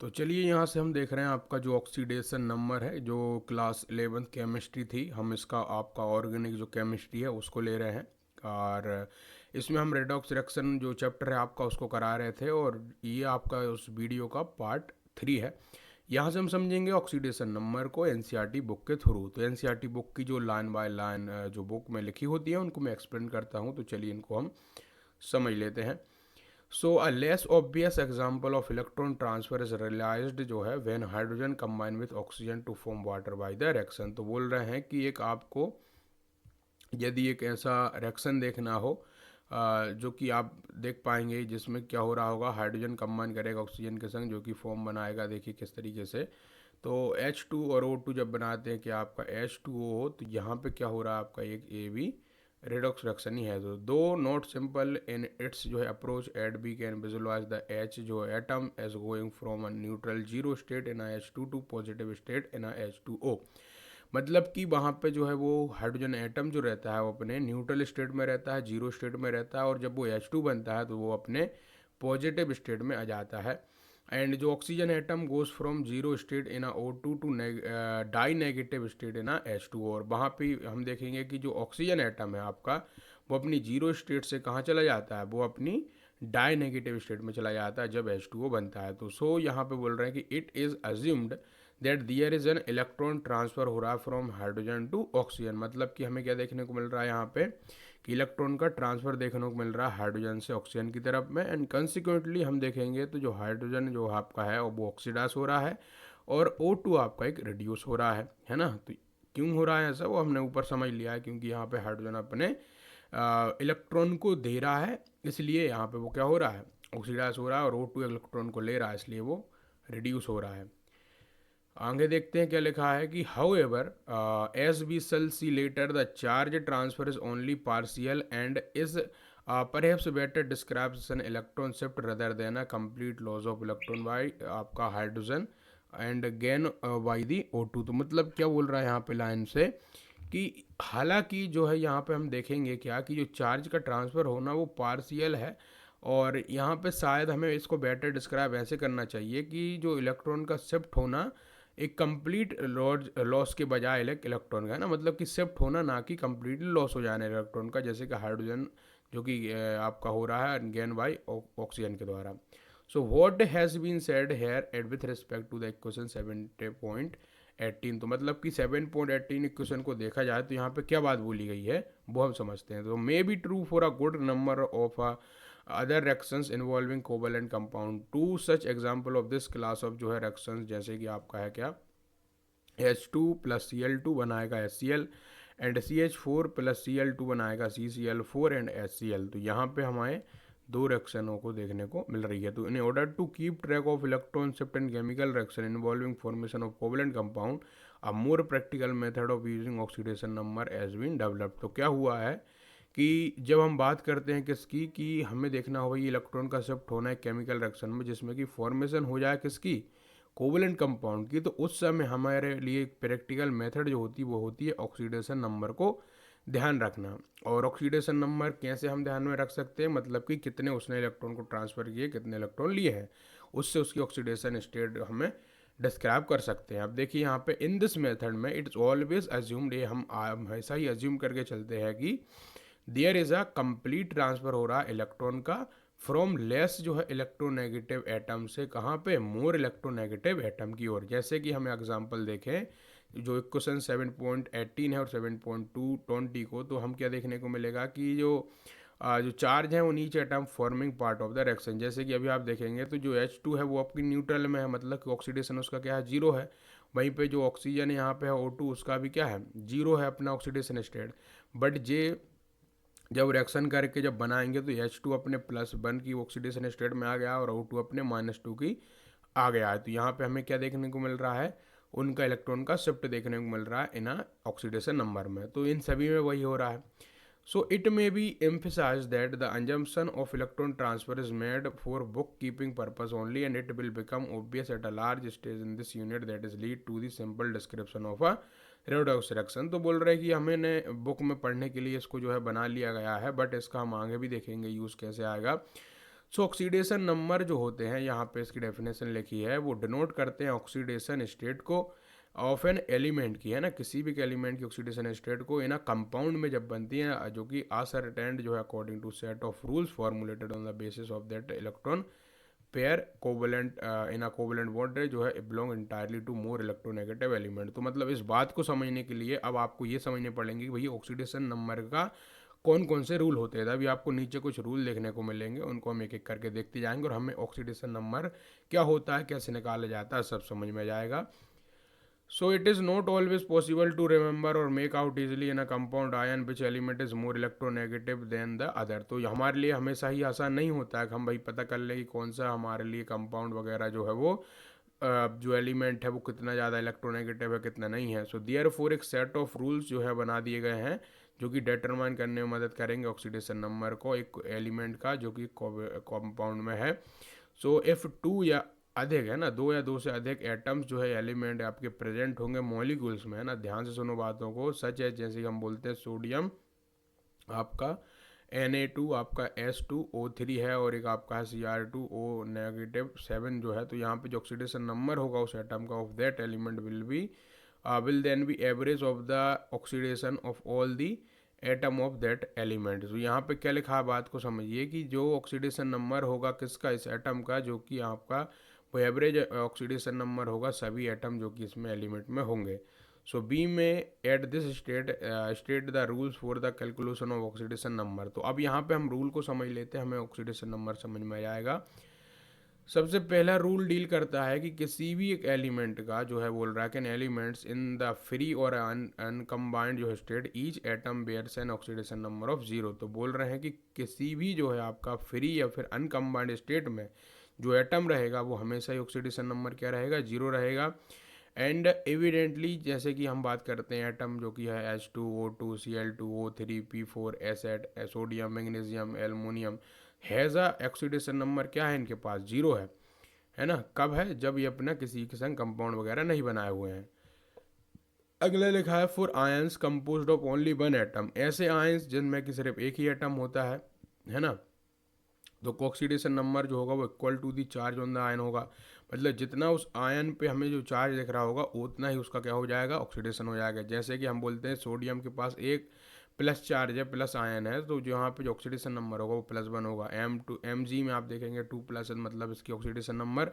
तो चलिए यहाँ से हम देख रहे हैं आपका जो ऑक्सीडेशन नंबर है जो क्लास 11th केमिस्ट्री थी, हम इसका आपका ऑर्गेनिक जो केमिस्ट्री है उसको ले रहे हैं। और इसमें हम रेडॉक्स रिएक्शन जो चैप्टर है आपका उसको करा रहे थे, और ये आपका उस वीडियो का पार्ट 3 है। यहाँ से हम समझेंगे ऑक्सीडेशन नंबर को एनसीईआरटी बुक के थ्रू। तो एनसीईआरटी बुक की जो लाइन बाय लाइन जो बुक में लिखी होती है उनको मैं एक्सप्लेन करता हूँ, तो चलिए इनको हम समझ लेते हैं। So a less obvious example of electron transfer is realized जो है when hydrogen combine with oxygen to form water by the reaction. तो बोल रहे हैं कि एक आपको यदि एक ऐसा रिएक्शन देखना हो जो कि आप देख पाएंगे जिसमें क्या हो रहा होगा, हाइड्रोजन कंबाइन करेगा ऑक्सीजन के संग जो कि फॉर्म बनाएगा। देखिए किस तरीके से, तो H2 और O2 जब बनाते हैं कि आपका H2O हो, तो यहाँ पे क्या हो रहा है आपका एक AB रेडॉक्स रिएक्शन ही है। तो दो नॉट सिंपल इन इट्स जो है approach at be can visualise the H जो atom as going from a neutral zero state in H2 to positive state in H2O। मतलब कि वहाँ पे जो है वो हाइड्रोजन एटम जो रहता है वो अपने न्यूट्रल स्टेट में रहता है, जीरो स्टेट में रहता है, और जब वो H2 बनता है तो वो अपने पॉजिटिव स्टेट में आ जाता है। एंड जो oxygen atom goes from zero state in O2 to di negative state in H2O। और वहाँ पे हम देखेंगे कि जो ऑक्सीजन एटम है आपका वो अपनी जीरो स्टेट से कहाँ चला जाता है, वो अपनी डाई नेगेटिव स्टेट में चला जाता है जब H2O बनता है। तो यहाँ पे बोल रहे हैं कि it is assumed that their is an electron transfer हो रहा है फ्रॉम हाइड्रोजन टू ऑक्सीजन। मतलब कि हमें क्या देखने को मिल रहा है यहाँ पे कि इलेक्ट्रॉन का ट्रांसफर देखने को मिल रहा है हाइड्रोजन से ऑक्सीजन की तरफ में। एंड कंसिक्वेंटली हम देखेंगे तो जो हाइड्रोजन जो आपका है वो ऑक्सीडाइज हो रहा है और O2 आपका एक रिड्यूस हो रहा है ना। तो क्यों हो रहा है ऐसा वो हमने ऊपर समझ लिया है, क्योंकि यहाँ पे हाइड्रोजन अपने इलेक्ट्रॉन को दे रहा है, इसलिए यहाँ पे वो क्या हो रहा है, ऑक्सीडाइज हो रहा है, और O2 इलेक्ट्रॉन को ले रहा है इसलिए वो रिड्यूस हो रहा है। आगे देखते हैं क्या लिखा है कि however as we shall see later the charge transfer is only partial and is perhaps better describes an electron shift rather than a complete loss of electron by आपका hydrogen and gain by the O2। तो मतलब क्या बोल रहा है यहाँ पे line से कि हालांकि जो है यहाँ पे हम देखेंगे क्या कि जो चार्ज का ट्रांसफ़र होना वो पार्शियल है, और यहाँ पे शायद हमें इसको बेटर डिस्क्राइब ऐसे करना चाहिए कि जो इलेक्ट्रॉन का शिफ्ट होना एक कंप्लीट लॉस के बजाय इलेक्ट्रॉन का है ना, मतलब कि शिफ्ट होना ना कि कंप्लीटली लॉस हो जाना इलेक्ट्रॉन का, जैसे कि हाइड्रोजन जो कि आपका हो रहा है गेन बाय ऑक्सीजन के द्वारा। So what has been said here at with respect to the equation 7.18। तो मतलब कि 7.18 इक्वेशन को देखा जाए तो यहाँ पे क्या बात बोली गई है वो हम समझते हैं। तो may be true for a good number of other reactions involving covalent compound. To such example of this class of जो है रिएक्शंस, जैसे कि आपका है क्या H2 प्लस Cl2 बनाएगा HCl and CH4 plus Cl2 बनाएगा CCl4 एंड HCl। तो यहाँ पे हमारे दो रिएक्शनों को देखने को मिल रही है। तो in order to keep track of electron shift and chemical reaction involving formation of covalent compound a more practical method of using oxidation number has been developed. तो क्या हुआ है कि जब हम बात करते हैं किसकी कि हमें देखना होगा ये इलेक्ट्रॉन का शिफ्ट होना है केमिकल रिएक्शन में जिसमें कि फॉर्मेशन हो जाए किसकी, कोवलेंट कंपाउंड की। तो उस समय हमारे लिए प्रैक्टिकल मेथड जो होती है वो होती है ऑक्सीडेशन नंबर को ध्यान रखना। और ऑक्सीडेशन नंबर कैसे हम ध्यान में रख सकते हैं, मतलब कि कितने उसने इलेक्ट्रॉन को ट्रांसफ़र किए, कितने इलेक्ट्रॉन लिए हैं, उससे उसकी ऑक्सीडेशन स्टेट हमें डिस्क्राइब कर सकते हैं। अब देखिए यहाँ पे इन दिस मेथड में इट्स ऑलवेज अज्यूम्ड, ये हम हमेशा ही अज्यूम करके चलते हैं कि there is a complete transfer हो रहा है इलेक्ट्रॉन का फ्रॉम लेस जो है इलेक्ट्रोनेगेटिव एटम से कहाँ पे, मोर इलेक्ट्रोनेगेटिव एटम की ओर। जैसे कि हमें एग्जांपल देखें जो इक्वेशन 7.18 है और 7.220 को, तो हम क्या देखने को मिलेगा कि जो चार्ज है वो नीचे atom forming part of the reaction. जैसे कि अभी आप देखेंगे तो जो H2 है वो आपकी न्यूट्रल में है, मतलब कि ऑक्सीडेशन उसका क्या है, जीरो है। वहीं पे जो ऑक्सीजन यहाँ पे है O2 उसका भी क्या है, जीरो है अपना ऑक्सीडेशन स्टेट। बट जे जब रिएक्शन करके जब बनाएंगे तो H2 अपने +1 की ऑक्सीडेशन स्टेट में आ गया और O2 अपने -2 की आ गया है। तो यहाँ पे हमें क्या देखने को मिल रहा है, उनका इलेक्ट्रॉन का शिफ्ट देखने को मिल रहा है इन ऑक्सीडेशन नंबर में। तो इन सभी में वही हो रहा है। So it may be emphasize that the assumption of electron transfer is made for book keeping purpose only and it will become obvious at a large stage in this unit that is lead to the simple description of a redox reaction. तो बोल रहे हैं कि हमें book में पढ़ने के लिए इसको जो है बना लिया गया है, बट इसका हम आगे भी देखेंगे यूज़ कैसे आएगा। सो ऑक्सीडेशन नंबर जो होते हैं, यहाँ पे इसकी डेफिनेशन लिखी है, वो डिनोट करते हैं ऑक्सीडेशन स्टेट को ऑफ एन एलिमेंट की, है ना, किसी भी एलिमेंट की ऑक्सीडेशन स्टेट को इन अ कंपाउंड में जब बनती है, जो कि असर्टेन्ड जो है according to set of rules formulated on the basis of that electron pair covalent in a covalent bond जो है belong entirely to more electronegative element. तो मतलब इस बात को समझने के लिए अब आपको ये समझने पड़ेंगे कि भैया ऑक्सीडेशन नंबर का कौन कौन से रूल होते हैं। अभी आपको नीचे कुछ रूल देखने को मिलेंगे, उनको हम एक एक करके देखते जाएंगे और हमें ऑक्सीडेशन नंबर क्या होता है, कैसे निकाला जाता है, सब समझ में जाएगा। So it is not always possible to remember or make out easily in a compound ion which element is more electronegative than the other। तो हमारे लिए हमेशा ही आसान नहीं होता है कि हम भाई पता कर लें कि कौन सा हमारे लिए कंपाउंड वगैरह जो है वो जो एलिमेंट है वो कितना ज़्यादा इलेक्ट्रोनेगेटिव है कितना नहीं है। सो देयर फोर एक सेट ऑफ रूल्स जो है बना दिए गए हैं जो कि डिटरमाइन करने में मदद करेंगे ऑक्सीडेशन नंबर को एक एलिमेंट का जो कि कंपाउंड में है। सो इफ़ टू या अधिक, है ना, दो या दो से अधिक एटम्स जो है एलिमेंट आपके प्रेजेंट होंगे मॉलिक्यूल्स में, है ना, ध्यान से सुनो बातों को, सच है जैसे कि हम बोलते हैं सोडियम आपका Na2 आपका S2O3 है और एक आपका है Cr2O नेगेटिव 7 जो है। तो यहाँ पे जो ऑक्सीडेशन नंबर होगा उस एटम का of that element will then be average of the oxidation of all the atom of that element. तो यहाँ पे क्या लिखा है, बात को समझिए कि जो ऑक्सीडेशन नंबर होगा किसका, इस एटम का, जो कि आपका वो एवरेज ऑक्सीडेशन नंबर होगा सभी एटम जो कि इसमें एलिमेंट में होंगे। सो बी में at this state the rules for the calculation of oxidation number. तो अब यहाँ पे हम रूल को समझ लेते हैं, हमें ऑक्सीडेशन नंबर समझ में आएगा। सबसे पहला रूल डील करता है कि किसी भी एक एलिमेंट का जो है बोल रहा है कि एलिमेंट्स इन द फ्री और अनकम्बाइंड जो है state each atom bears an oxidation number of 0। तो बोल रहे हैं कि किसी भी जो है आपका फ्री या फिर अनकम्बाइंड स्टेट में जो एटम रहेगा वो हमेशा ही ऑक्सीडेशन नंबर क्या रहेगा, 0 रहेगा। एंड एविडेंटली जैसे कि हम बात करते हैं एटम जो कि है H2O2 Cl2O3 P4 asset sodium magnesium aluminium has a oxidation number क्या है इनके पास, 0 है ना। कब है, जब ये अपना किसी के संग कंपाउंड वगैरह नहीं बनाए हुए हैं। अगला लिखा है for ions composed of only one atom, ऐसे आयंस जिनमें कि सिर्फ एक ही एटम होता है ना, तो ऑक्सीडेशन नंबर जो होगा वो equal to the charge on the ion होगा। मतलब जितना उस आयन पे हमें जो चार्ज दिख रहा होगा उतना ही उसका क्या हो जाएगा, ऑक्सीडेशन हो जाएगा। जैसे कि हम बोलते हैं सोडियम के पास एक प्लस चार्ज है, प्लस आयन है, तो जो यहाँ पे जो ऑक्सीडेशन नंबर होगा वो +1 होगा। Mg में आप देखेंगे 2+ मतलब इसकी ऑक्सीडेशन नंबर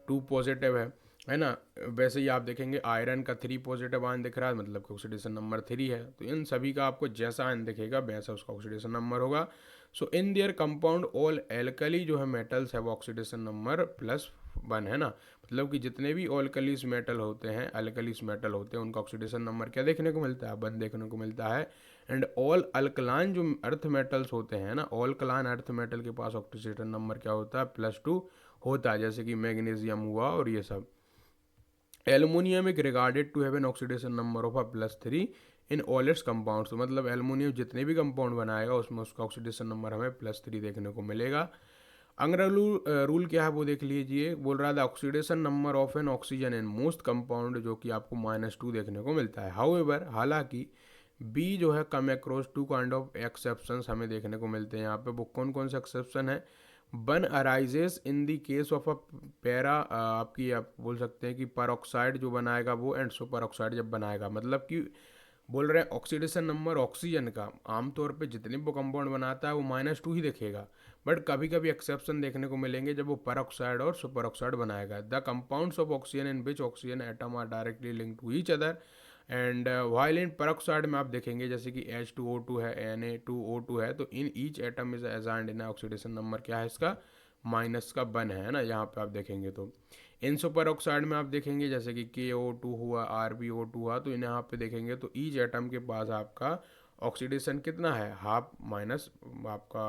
2 पॉजिटिव है ना। वैसे ही आप देखेंगे आयरन का 3 पॉजिटिव आयन दिख रहा है, मतलब कि ऑक्सीडेशन नंबर 3 है। तो इन सभी का आपको जैसा आयन दिखेगा वैसा उसका ऑक्सीडेशन नंबर होगा। So in their compound all alkali जो है मेटल्स है वो ऑक्सीडेशन नंबर +1 है ना। मतलब कि जितने भी ऑल्कलीस मेटल होते हैं, अल्कलीस मेटल होते हैं, उनका ऑक्सीडेशन नंबर क्या देखने को मिलता है, 1 देखने को मिलता है। एंड ऑल अल्कलाइन जो अर्थ मेटल्स होते हैं ना, ऑल्कलाइन अर्थ मेटल के पास ऑक्सीडेशन नंबर क्या होता है, +2 होता है, जैसे कि मैग्नीशियम हुआ और ये सब। Aluminium is regarded to have an oxidation number of +3 in all its compounds. तो मतलब एल्युमिनियम जितने भी कंपाउंड बनाएगा उसमें उसका ऑक्सीडेशन नंबर हमें +3 देखने को मिलेगा। अगला रूल क्या है वो देख लीजिए, बोल रहा था oxidation number of N oxygen in most compound जो कि आपको -2 देखने को मिलता है। हाउएवर हालांकि बी जो है come across 2 kind of exceptions हमें देखने को मिलते हैं। यहाँ पे वो कौन कौन से एक्सेप्शन है, one arises in the case of a para, आपकी आप बोल सकते हैं कि परऑक्साइड जो बनाएगा वो एंड सुपर ऑक्साइड जब बनाएगा। मतलब कि बोल रहे हैं ऑक्सीडेशन नंबर ऑक्सीजन का आमतौर पे जितने भी कंपाउंड बनाता है वो -2 ही देखेगा, बट कभी कभी एक्सेप्शन देखने को मिलेंगे जब वो परऑक्साइड और सुपर ऑक्साइड बनाएगा। The compounds of oxygen in which oxygen atom are directly link to each other and while in peroxide में आप देखेंगे जैसे कि H2O2 है, Na2O2 है, तो in each atom is assigned in oxidation number क्या है इसका, -1 है ना। यहाँ पे आप देखेंगे तो इन सुपर ऑक्साइड में आप देखेंगे जैसे कि KO2 हुआ, RbO2 हुआ, तो इन यहाँ पे देखेंगे तो ईच एटम के पास आपका ऑक्सीडेशन कितना है, हाफ माइनस आपका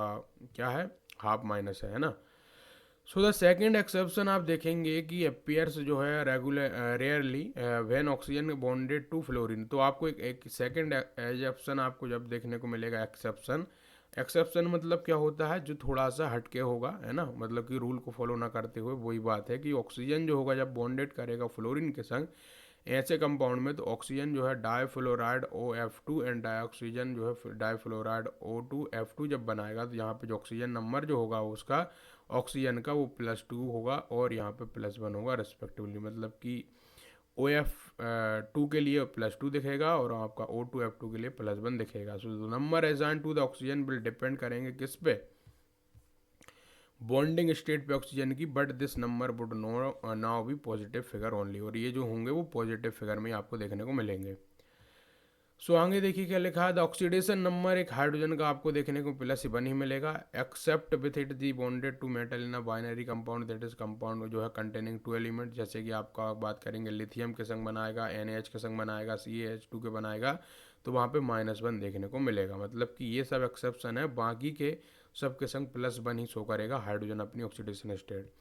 क्या है, हाफ माइनस है ना। सो द सेकेंड एक्सेप्शन आप देखेंगे कि अपियर्स जो है regular rarely when oxygen bonded to fluorine. तो आपको एक सेकेंड एक्सेप्शन आपको जब देखने को मिलेगा, एक्सेप्शन एक्सेप्शन मतलब क्या होता है, जो थोड़ा सा हटके होगा, है ना, मतलब कि रूल को फॉलो ना करते हुए। वही बात है कि ऑक्सीजन जो होगा जब बॉन्डेड करेगा फ्लोरीन के संग ऐसे कंपाउंड में, तो ऑक्सीजन जो है डाईफ्लोराइड OF2 एंड डाईऑक्सीजन जो है डाईफ्लोराइड O2F2 जब बनाएगा, तो यहाँ पे जो ऑक्सीजन नंबर जो होगा उसका ऑक्सीजन का वो +2 होगा और यहाँ पे +1 होगा रिस्पेक्टिवली, मतलब कि OF2 के लिए +2 दिखेगा और आपका O2F2 के लिए +1 दिखेगा। So number assign to the oxygen will depend करेंगे किस पे, बॉन्डिंग स्टेट पे ऑक्सीजन की, but this number would now be positive figure only, और ये जो होंगे वो पॉजिटिव फिगर में ही आपको देखने को मिलेंगे। सो आगे देखिए क्या लिखा है, द ऑक्सीडेशन नंबर एक हाइड्रोजन का आपको देखने को +1 ही मिलेगा, except with it the bonded to metal in a binary compound, that is compound जो है कंटेनिंग 2 एलिमेंट, जैसे कि आपका बात करेंगे लिथियम के संग बनाएगा, NaH के संग बनाएगा, CaH2 के बनाएगा, तो वहाँ पे -1 देखने को मिलेगा। मतलब कि ये सब एक्सेप्शन है, बाकी के सब के संग +1 ही शो करेगा हाइड्रोजन अपनी ऑक्सीडेशन स्टेट।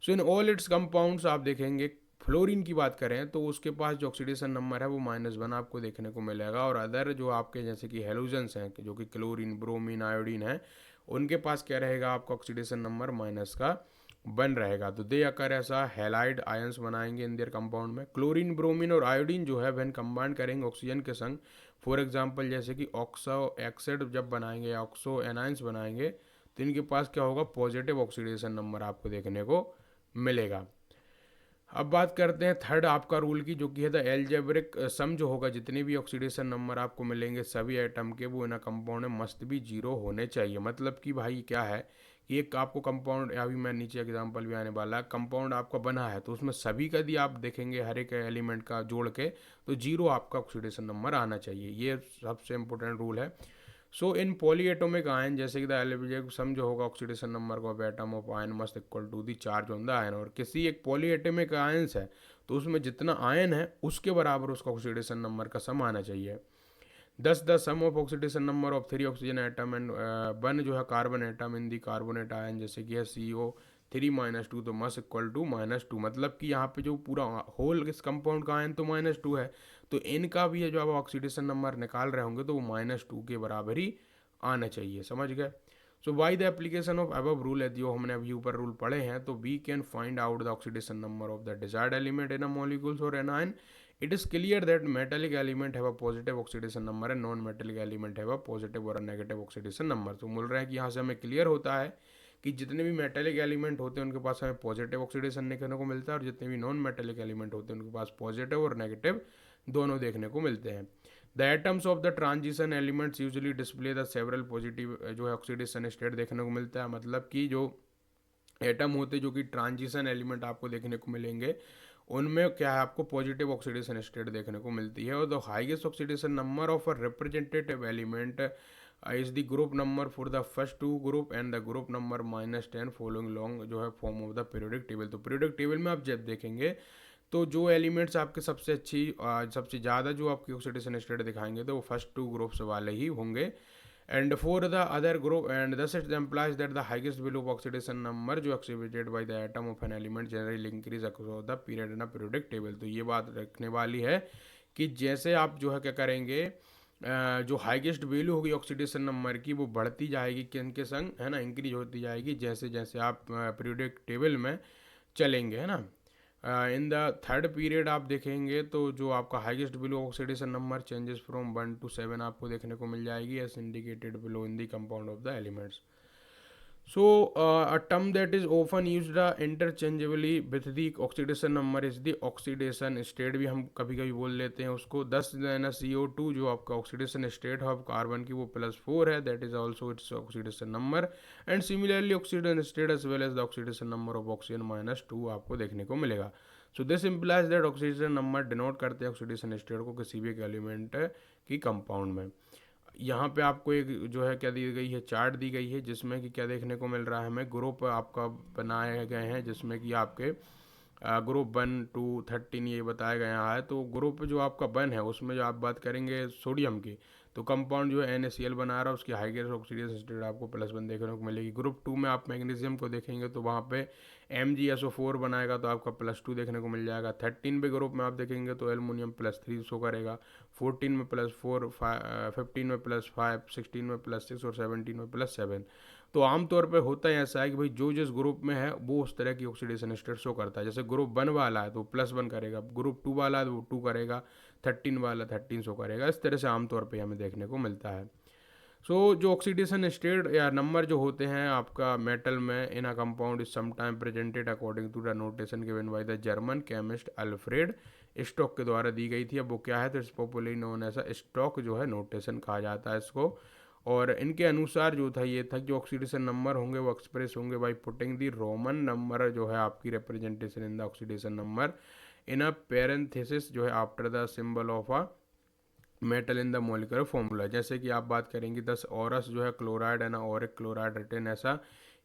सो इन ऑल इट्स कंपाउंड्स आप देखेंगे, फ्लोरीन की बात करें तो उसके पास जो ऑक्सीडेशन नंबर है वो -1 आपको देखने को मिलेगा, और अदर जो आपके जैसे कि हेलोजेंस हैं जो कि क्लोरीन, ब्रोमीन, आयोडीन है, उनके पास क्या रहेगा, आपका ऑक्सीडेशन नंबर -1 रहेगा। तो दे अकर ऐसा हेलाइड आयंस बनाएंगे इन देयर कंपाउंड में। क्लोरीन, ब्रोमीन और आयोडीन जो है वह कंबाइन करेंगे ऑक्सीजन के संग, फॉर एग्जाम्पल जैसे कि ऑक्सो एक्साइड जब बनाएंगे, ऑक्सो एनाइंस बनाएंगे, तो इनके पास क्या होगा, पॉजिटिव ऑक्सीडेशन नंबर आपको देखने को मिलेगा। अब बात करते हैं थर्ड आपका रूल की, जो कि है द एल्जेब्रिक सम जो होगा, जितने भी ऑक्सीडेशन नंबर आपको मिलेंगे सभी एटम के, वो इन कंपाउंड में मस्ट भी 0 होने चाहिए। मतलब कि भाई क्या है कि एक आपको कंपाउंड, अभी मैं नीचे एग्जांपल भी आने वाला है, कंपाउंड आपका बना है तो उसमें सभी का यदि आप देखेंगे हर एक एलिमेंट का जोड़ के, तो 0 आपका ऑक्सीडेशन नंबर आना चाहिए, ये सबसे इंपॉर्टेंट रूल है। सो इन पॉलीएटोमिक आयन, जैसे कि द एल्जेब्रिक सम जो होगा oxidation number of atom of ion must equal to the charge on the ion, और किसी एक पॉलीएटोमिक आयंस है तो उसमें जितना आयन है उसके बराबर उसका ऑक्सीडेशन नंबर का सम आना चाहिए। The sum of oxidation number of 3 oxygen atom and 1 जो है carbon atom in the carbonate ion, जैसे कि है CO3-2, तो मस्ट इक्वल टू -2, मतलब कि यहाँ पे जो पूरा होल इस कंपाउंड का आयन तो -2 है, तो इनका भी है जो आप ऑक्सीडेशन नंबर निकाल रहे होंगे तो वो -2 के बराबर ही आना चाहिए, समझ गए। So by the application of above rule है, जो हमने अभी ऊपर रूल पढ़े हैं, तो we can find out the oxidation number of the desired element in a molecules और an ion. It is clear that metallic element have a positive oxidation number and non-metallic element have a positive और a negative oxidation number। तो बोल रहे हैं कि यहाँ से हमें क्लियर होता है कि जितने भी मेटेलिक एलिमेंट होते हैं उनके पास हमें पॉजिटिव ऑक्सीडेशन देखने को मिलता है, और जितने भी नॉन मेटेलिक एलिमेंट होते हैं उनके पास पॉजिटिव और नेगेटिव दोनों देखने को मिलते हैं। The atoms of the transition elements usually display the several positive जो है ऑक्सीडेशन स्टेट देखने को मिलता है। मतलब कि जो एटम होते जो कि ट्रांजिशन एलिमेंट आपको देखने को मिलेंगे, उनमें क्या है, आपको पॉजिटिव ऑक्सीडेशन स्टेट देखने को मिलती है। और the highest oxidation number of a representative element is the group number for the first 2 group and the group number -10 following long जो है form of the periodic table. तो पीरियोडिक टेबल में आप जब देखेंगे तो जो एलिमेंट्स आपके सबसे अच्छी सबसे ज़्यादा जो आपकी ऑक्सीडेशन स्टेट दिखाएंगे तो वो फर्स्ट 2 ग्रुप्स वाले ही होंगे, and for the other group, and thus it implies that the highest value of oxidation number जो exhibited by the atom of an element generally increase across the period in a periodic table। तो ये बात रखने वाली है कि जैसे आप जो है क्या करेंगे, जो हाईएस्ट वैल्यू होगी ऑक्सीडेशन नंबर की वो बढ़ती जाएगी किन के संग, है ना, इंक्रीज होती जाएगी जैसे जैसे आप पीरियोडिक टेबल में चलेंगे, है ना। इन द थर्ड पीरियड आप देखेंगे तो जो आपका highest below oxidation number changes from 1 to 7 आपको देखने को मिल जाएगी, S indicated below in the compound of the elements. So a term that is often used interchangeably with the oxidation number is the oxidation state, भी हम कभी कभी बोल लेते हैं उसको। 10 ना CO2 जो आपका ऑक्सीडेशन स्टेट है कार्बन की वो +4 है, that is also its oxidation number. And similarly oxidation state as well as the oxidation number of oxygen -2 आपको देखने को मिलेगा। So this implies that oxidation number denote करते हैं ऑक्सीडेशन स्टेट को किसी भी एक एलिमेंट की कंपाउंड में। यहाँ पे आपको एक जो है क्या दी गई है, चार्ट दी गई है, जिसमें कि क्या देखने को मिल रहा है हमें, ग्रुप आपका बनाए गए हैं जिसमें कि आपके ग्रुप 1 to 13 ये बताया गया है। तो ग्रुप जो आपका 1 है उसमें जो आप बात करेंगे सोडियम की, तो कंपाउंड जो है NaCl बना रहा है, उसकी हाईएस्ट ऑक्सीडेशन स्टेट आपको +1 देखने को मिलेगी। ग्रुप 2 में आप मैग्नीशियम को देखेंगे तो वहाँ पे MgSO4 बनाएगा तो आपका +2 देखने को मिल जाएगा। 13 पे ग्रुप में आप देखेंगे तो एलुमिनियम +3 शो करेगा, 14 में +4, 15 में +5, 16 में +6 और 17 में +7। तो आमतौर पे होता है ऐसा है कि भाई जो जिस ग्रुप में है वो उस तरह की ऑक्सीडेशन स्टेट शो करता है। जैसे ग्रुप 1 वाला है तो +1 करेगा, ग्रुप 2 वाला है तो वो 2 करेगा, 13 वाला 13 शो करेगा, इस तरह से आमतौर पे हमें देखने को मिलता है। जो ऑक्सीडेशन स्टेट या नंबर जो होते हैं आपका मेटल में in a compound is sometime presented according to the notation given by the German chemist Alfred Stock के द्वारा दी गई थी। अब वो क्या है, तो it's popularly known as stock जो है नोटेशन कहा जाता है इसको। और इनके अनुसार जो था ये था कि जो ऑक्सीडेशन नंबर होंगे वो एक्सप्रेस होंगे by putting the Roman number जो है आपकी representation in the oxidation number in a parenthesis जो है after the symbol of a metal in the molecular formula. जैसे कि आप बात करेंगे 10 औरस जो है क्लोराइड है ना, ऑरिक क्लोराइड रिटेन ऐसा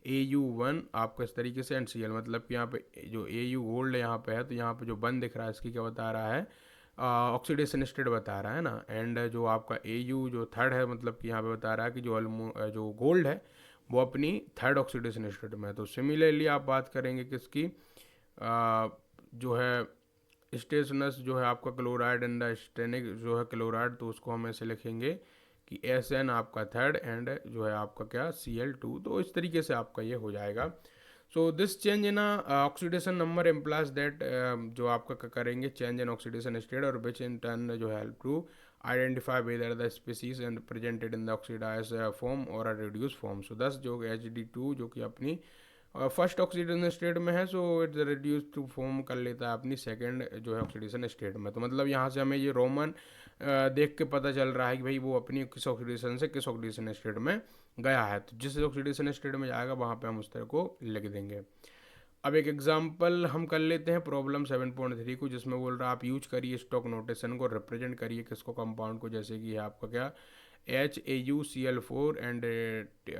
AU1 आपका इस तरीके से NCl, मतलब कि यहाँ पे जो AU गोल्ड यहाँ पे है तो यहाँ पे जो बन दिख रहा है इसकी क्या बता रहा है, ऑक्सीडेशन स्टेट बता रहा है ना। एंड जो आपका AU जो थर्ड है मतलब कि यहाँ पे बता रहा है कि जो गोल्ड है वो अपनी थर्ड ऑक्सीडेशन स्टेट में है। तो सिमिलरली आप बात करेंगे किसकी, जो है स्टेशनस जो है आपका क्लोराइड एंड स्टेनिक जो है क्लोराइड, तो उसको हम ऐसे लिखेंगे कि SN आपका थर्ड एंड जो है आपका क्या Cl2। तो इस तरीके से आपका ये हो जाएगा। So this change in oxidation number implies that जो आपका करेंगे चेंज इन ऑक्सीडेशन स्टेट और विच इन टर्न जो help to identify whether the species and presented in the oxidize form और अ रिड्यूस फॉर्म। सो दस जो HD2 जो कि अपनी फर्स्ट ऑक्सीडेशन स्टेट में है, so it's reduce to form कर लेता है अपनी सेकंड जो है ऑक्सीडेशन स्टेट में। तो मतलब यहाँ से हमें ये रोमन देख के पता चल रहा है कि भाई वो अपनी किस ऑक्सीडेशन से किस ऑक्सीडेशन स्टेट में गया है। तो जिस ऑक्सीडेशन स्टेट में जाएगा वहाँ पे हम उस तरह को लिख देंगे। अब एक एग्जांपल हम कर लेते हैं प्रॉब्लम 7.3 को, जिसमें बोल रहा है आप यूज करिए स्टॉक नोटेशन को, रिप्रेजेंट करिए किसको, कंपाउंड को। जैसे कि है आपका क्या HAuCl4 एंड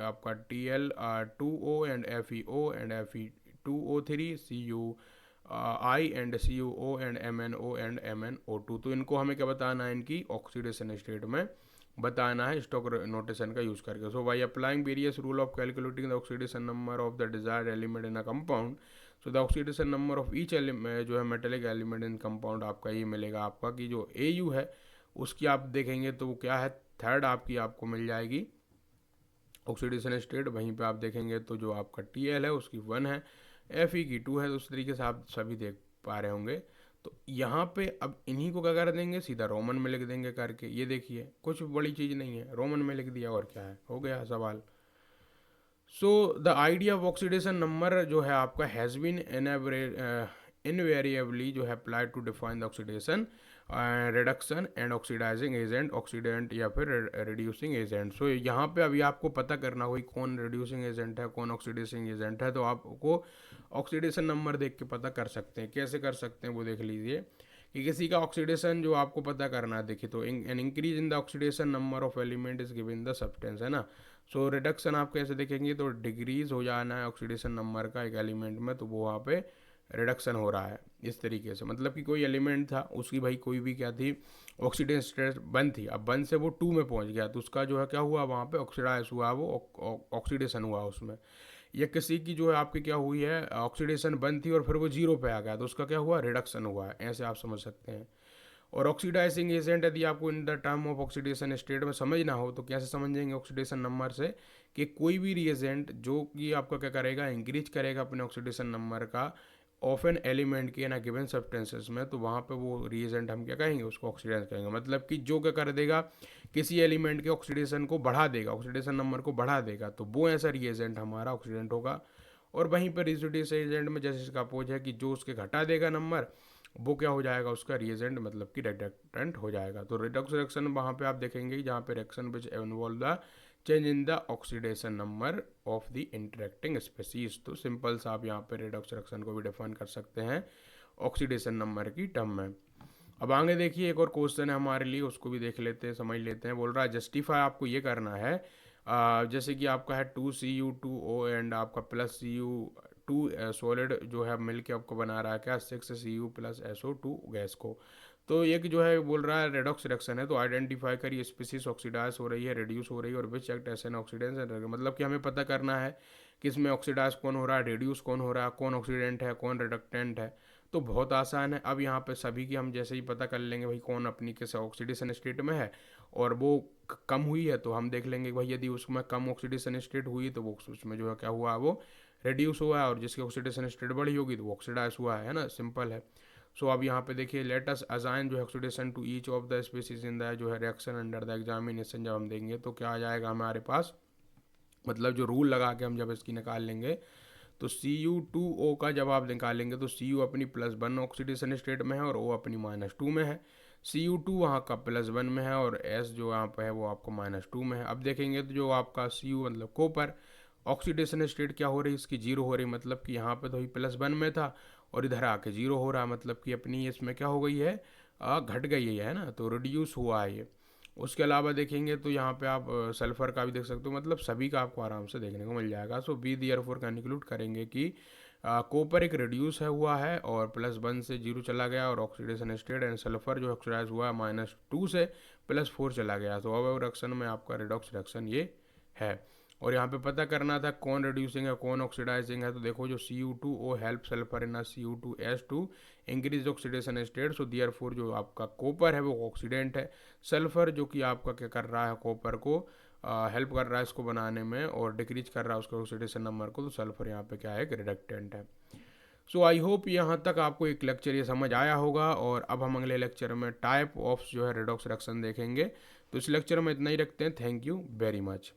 आपका Tl2O and FeO and Fe2O3 CuI and CuO and MnO and MnO2। तो इनको हमें क्या बताना है, इनकी ऑक्सीडेशन स्टेट में बताना है स्टॉक नोटेशन का यूज करके। So by applying various rule of calculating the oxidation number of the desired element in a compound, so the oxidation number of each जो है मेटेलिक एलिमेंट इन कंपाउंड आपका ये मिलेगा आपका कि जो AU है उसकी आप देखेंगे तो वो क्या है, थर्ड आपकी आपको मिल जाएगी ऑक्सीडेशन स्टेट। वहीं पे आप देखेंगे तो जो आपका TL है उसकी 1 है, Fe की 2 है। तो उस तरीके से आप सभी देख पा रहे होंगे। तो यहाँ पे अब इन्हीं को क्या कर देंगे, सीधा रोमन में लिख देंगे करके। ये देखिए कुछ बड़ी चीज़ नहीं है, रोमन में लिख दिया और क्या है, हो गया सवाल। So the idea of oxidation number जो है आपका हैज़ बीन इनवेरिएबली जो है applied to define the oxidation reduction and oxidizing agent, oxidant या फिर रिड्यूसिंग एजेंट। सो यहाँ पे अभी आपको पता करना होगी कौन रिड्यूसिंग एजेंट है कौन ऑक्सीडेसिंग एजेंट है। तो आपको ऑक्सीडेशन नंबर देख के पता कर सकते हैं। कैसे कर सकते हैं वो देख लीजिए कि किसी का ऑक्सीडेशन जो आपको पता करना है, देखिए तो an increase in the oxidation number of element is given the substance, है ना। सो रिडक्शन आप कैसे देखेंगे, तो डिक्रीज हो जाना है ऑक्सीडेशन नंबर का एक एलिमेंट में, तो वो वहाँ पे रिडक्शन हो रहा है इस तरीके से। मतलब कि कोई एलिमेंट था उसकी भाई कोई भी क्या थी ऑक्सीडेशन स्टेट 1 थी, अब 1 से वो 2 में पहुंच गया तो उसका जो है क्या हुआ वहाँ पे ऑक्सीडाइज हुआ, वो ऑक्सीडेशन हुआ उसमें। या किसी की जो है आपकी क्या हुई है ऑक्सीडेशन 1 थी और फिर वो 0 पे आ गया तो उसका क्या हुआ, रिडक्शन हुआ है, ऐसे आप समझ सकते हैं। और ऑक्सीडाइजिंग एजेंट यदि आपको in the term of oxidation state में समझना हो तो कैसे समझेंगे ऑक्सीडेशन नंबर से, कि कोई भी रिएजेंट जो कि आपका क्या करेगा इंक्रीज करेगा अपने ऑक्सीडेशन नंबर का ऑफ एन एलिमेंट के ना गिवन सब्सटेंसेस में, तो वहाँ पे वो रिएजेंट हम क्या कहेंगे उसको ऑक्सीडेंस कहेंगे। मतलब कि जो क्या कर देगा किसी एलिमेंट के ऑक्सीडेशन को बढ़ा देगा, ऑक्सीडेशन नंबर को बढ़ा देगा, तो वो ऐसा रिएजेंट हमारा ऑक्सीडेंट होगा। और वहीं पर रेजोनेंस एजेंट में जैसे इसका अपोज है कि जो उसके घटा देगा नंबर वो क्या हो जाएगा उसका रिएजेंट मतलब कि रिडक्टेंट हो जाएगा। तो रिडक्स रिएक्शन वहाँ पे आप देखेंगे जहाँ पे reaction which involve the change in the oxidation number of the interacting species. तो सिंपल सा आप यहाँ पे रिडक्स रिएक्शन को भी डिफाइन कर सकते हैं ऑक्सीडेशन नंबर की टर्म में। अब आगे देखिए एक और क्वेश्चन है हमारे लिए, उसको भी देख लेते हैं समझ लेते हैं। बोल रहा है जस्टिफाई आपको ये करना है जैसे कि आपका है 2Cu2O एंड आपका प्लस Cu2 सॉलिड जो है मिल के आपको बना रहा है क्या 6Cu प्लस SO2 गैस को। तो एक जो है बोल रहा है रेडॉक्स रिएक्शन है, तो आइडेंटिफाई करिए स्पीसीज ऑक्सीडाइज हो रही है रिड्यूस हो रही है और which act as an oxidant, मतलब कि हमें पता करना है कि इसमें ऑक्सीडाइज कौन हो रहा है रिड्यूस कौन हो रहा है, कौन ऑक्सीडेंट है कौन रिडक्टेंट है। तो बहुत आसान है। अब यहाँ पे सभी की हम जैसे ही पता कर लेंगे भाई कौन अपनी किस ऑक्सीडेशन स्टेट में है और वो कम हुई है, तो हम देख लेंगे भाई यदि उसमें कम ऑक्सीडेशन स्टेट हुई तो वो उसमें जो है क्या हुआ वो रिड्यूस हुआ है, और जिसकी ऑक्सीडेशन स्टेट बड़ी होगी तो वो ऑक्सीडाइज हुआ है ना, सिंपल है। सो अब यहाँ पे देखिए लेट अस असाइन जो oxidation to each of the species in the जो है रिएक्शन अंडर द एग्जामिनेशन जब हम देंगे तो क्या आ जाएगा हमारे पास, मतलब जो रूल लगा के हम जब इसकी निकाल लेंगे तो Cu2O का जब आप निकालेंगे तो Cu अपनी +1 ऑक्सीडेशन स्टेट में है और O अपनी -2 में है। Cu2 वहाँ का +1 में है और S जो यहाँ पे है वो आपको -2 में है। अब देखेंगे तो जो आपका Cu मतलब कॉपर, ऑक्सीडेशन स्टेट क्या हो रही है इसकी, जीरो हो रही, मतलब कि यहाँ पे तो ही +1 में था और इधर आके जीरो हो रहा, मतलब कि अपनी इसमें क्या हो गई है, घट गई है ना, तो रिड्यूस हुआ है ये। उसके अलावा देखेंगे तो यहाँ पे आप सल्फ़र का भी देख सकते हो, मतलब सभी का आपको आराम से देखने को मिल जाएगा। सो बी देयरफॉर कंक्लूड करेंगे कि कॉपर एक रिड्यूस है हुआ है और +1 से जीरो चला गया और ऑक्सीडेशन स्टेट, एंड सल्फ़र जो ऑक्सीडाइज हुआ है -2 से +4 चला गया। तो अब रिएक्शन में आपका रिडॉक्स रिएक्शन ये है। और यहाँ पे पता करना था कौन रिड्यूसिंग है कौन ऑक्सीडाइजिंग है, तो देखो जो Cu2O help sulphur in Cu2S2 increase oxidation state, so therefore जो आपका कॉपर है वो ऑक्सीडेंट है, सल्फर जो कि आपका क्या कर रहा है, कॉपर को हेल्प कर रहा है इसको बनाने में और डिक्रीज कर रहा है उसके ऑक्सीडेशन नंबर को, तो सल्फर यहाँ पे क्या है, एक रिडक्टेंट है। सो आई होप यहाँ तक आपको एक लेक्चर ये समझ आया होगा, और अब हम अगले लेक्चर में टाइप ऑफ जो है रिडॉक्स रिएक्शन देखेंगे। तो इस लेक्चर में इतना ही रखते हैं। Thank you very much.